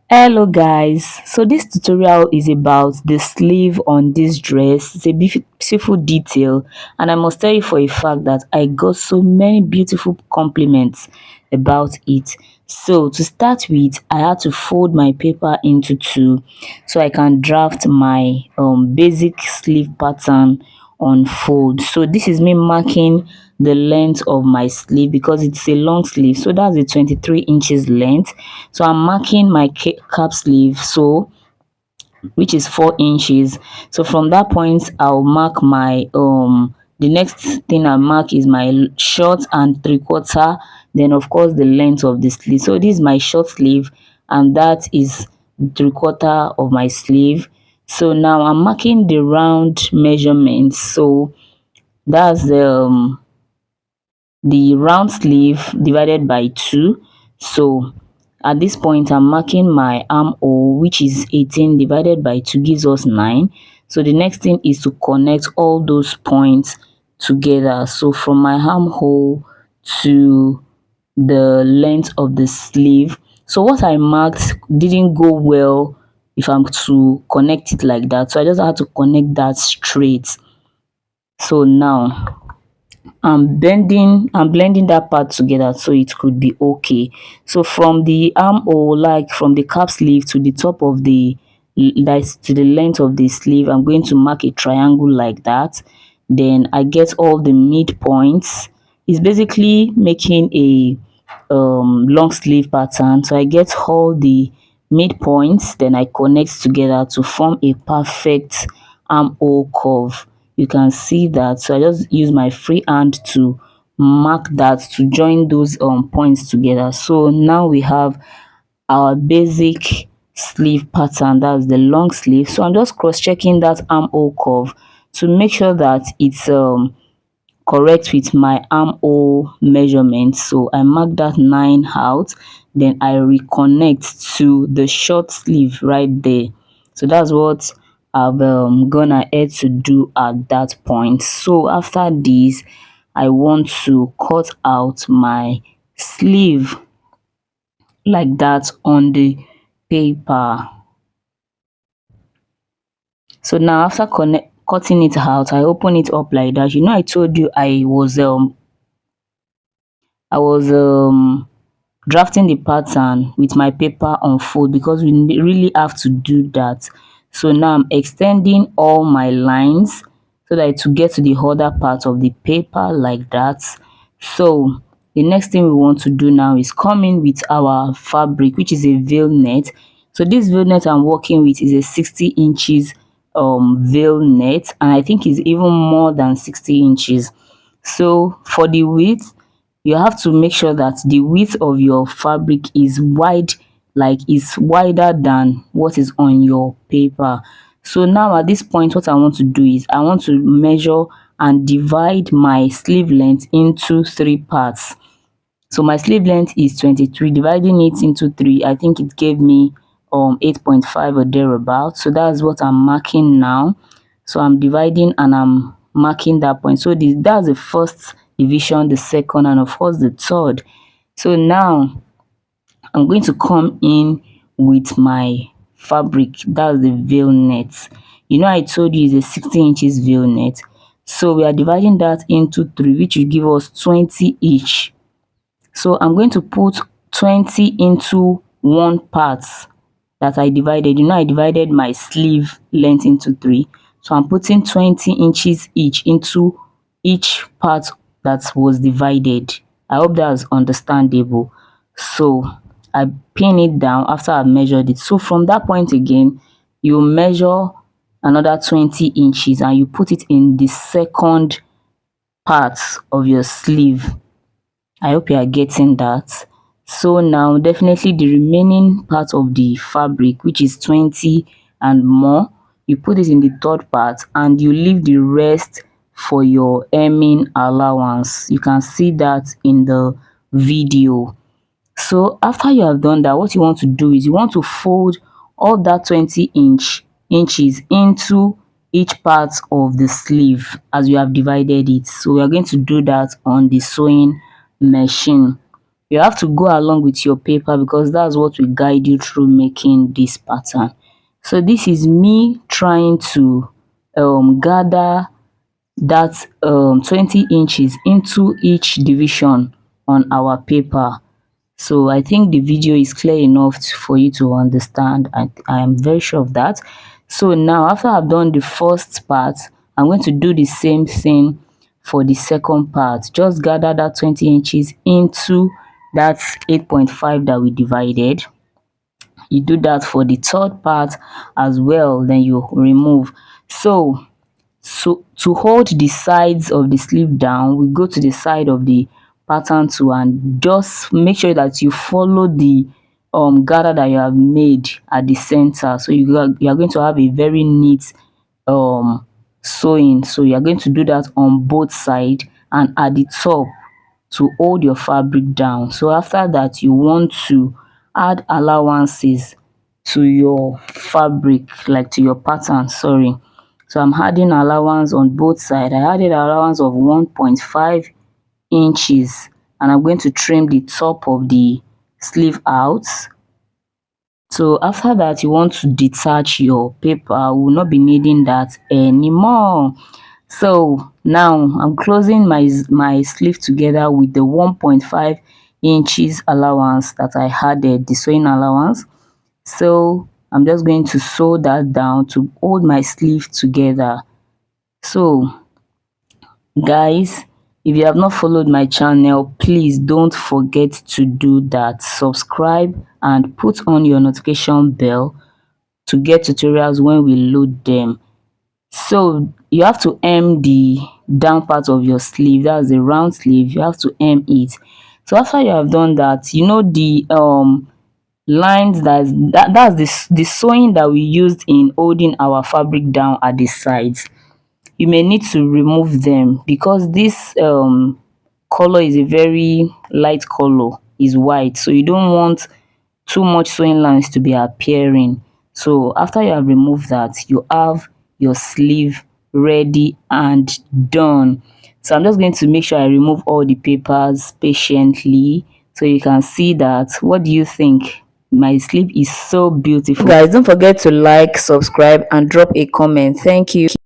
Hello guys, so this tutorial is about the sleeve on this dress. It's a beautiful detail, and I must tell you for a fact that I got so many beautiful compliments about it. So to start with, I had to fold my paper into two so I can draft my basic sleeve pattern on fold. So this is me marking the length of my sleeve because it's a long sleeve, so that's a 23 inches length. So I'm marking my cap sleeve, so which is 4 inches. So from that point I'll mark my the next thing I mark is my short and three quarter, then of course the length of the sleeve. So this is my short sleeve and that is three quarter of my sleeve. So now I'm marking the round measurements. So that's the round sleeve divided by 2. So at this point I'm marking my armhole, which is 18 divided by 2 gives us 9. So the next thing is to connect all those points together. So from my armhole to the length of the sleeve, so what I marked didn't go well if I'm to connect it like that, so I just had to connect that straight. So now I'm blending that part together so it could be okay. So from the armhole, like from the cap sleeve to the top of the that's to the length of the sleeve, I'm going to mark a triangle like that. Then I get all the midpoints. It's basically making a long sleeve pattern. So I get all the midpoints, then I connect together to form a perfect armhole curve. You can see that. So I just use my free hand to mark that, to join those points together. So now we have our basic sleeve pattern, that's the long sleeve. So I'm just cross checking that armhole curve to make sure that it's correct with my armhole measurement. So I mark that 9 out, then I reconnect to the short sleeve right there. So that's what I've gone ahead to do at that point. So after this, I want to cut out my sleeve like that on the paper. So now after cutting it out, I open it up like that. You know, I told you I was drafting the pattern with my paper on fold because we really have to do that. So now I'm extending all my lines so that to get to the other part of the paper like that. So the next thing we want to do now is come in with our fabric, which is a veil net. So this veil net I'm working with is a 60 inches veil net, and I think it's even more than 60 inches. So for the width, you have to make sure that the width of your fabric is wide, like is wider than what is on your paper. So now at this point, what I want to do is I want to measure and divide my sleeve length into three parts. So my sleeve length is 23, dividing it into 3, I think it gave me 8.5 or thereabout. So that's what I'm marking now. So I'm dividing and I'm marking that point. So that's the first division, the second, and of course the third. So now I'm going to come in with my fabric, that's the veil net. You know, I told you it's a 60 inches veil net. So we are dividing that into 3, which will give us 20 each. So I'm going to put 20 into one part that I divided. You know, I divided my sleeve length into 3. So I'm putting 20 inches each into each part that was divided. I hope that's understandable. So I pin it down after I've measured it. So from that point again, you measure another 20 inches and you put it in the second part of your sleeve. I hope you are getting that. So now definitely the remaining part of the fabric, which is 20 and more, you put it in the third part and you leave the rest for your hemming allowance. You can see that in the video. So after you have done that, what you want to do is you want to fold all that 20 inches into each part of the sleeve as you have divided it. So we are going to do that on the sewing machine. You have to go along with your paper because that's what will guide you through making this pattern. So this is me trying to gather that 20 inches into each division on our paper. So I think the video is clear enough for you to understand. I am very sure of that. So now after I've done the first part, I'm going to do the same thing for the second part. Just gather that 20 inches into that 8.5 that we divided. You do that for the third part as well, then you remove. So to hold the sides of the sleeve down, we go to the side of the pattern too and just make sure that you follow the gather that you have made at the center. So you are going to have a very neat sewing. So you are going to do that on both sides and at the top to hold your fabric down. So after that, you want to add allowances to your fabric, like to your pattern, sorry. So I'm adding allowance on both sides. I added allowance of 1.5 inches and I'm going to trim the top of the sleeve out. So after that, you want to detach your paper. We will not be needing that anymore. So now I'm closing my sleeve together with the 1.5 inches allowance that I added, the sewing allowance. So I'm just going to sew that down to hold my sleeve together. So guys, if you have not followed my channel, please don't forget to do that. Subscribe and put on your notification bell to get tutorials when we load them. So you have to hem the down part of your sleeve, that's the round sleeve. You have to hem it. So after you have done that, you know the lines that's the sewing that we used in holding our fabric down at the sides. You may need to remove them because this color is a very light color, is white, so you don't want too much sewing lines to be appearing. So after you have removed that, you have your sleeve ready and done. So I'm just going to make sure I remove all the papers patiently so you can see that. What do you think? My sleeve is so beautiful. Guys, don't forget to like, subscribe and drop a comment. Thank you.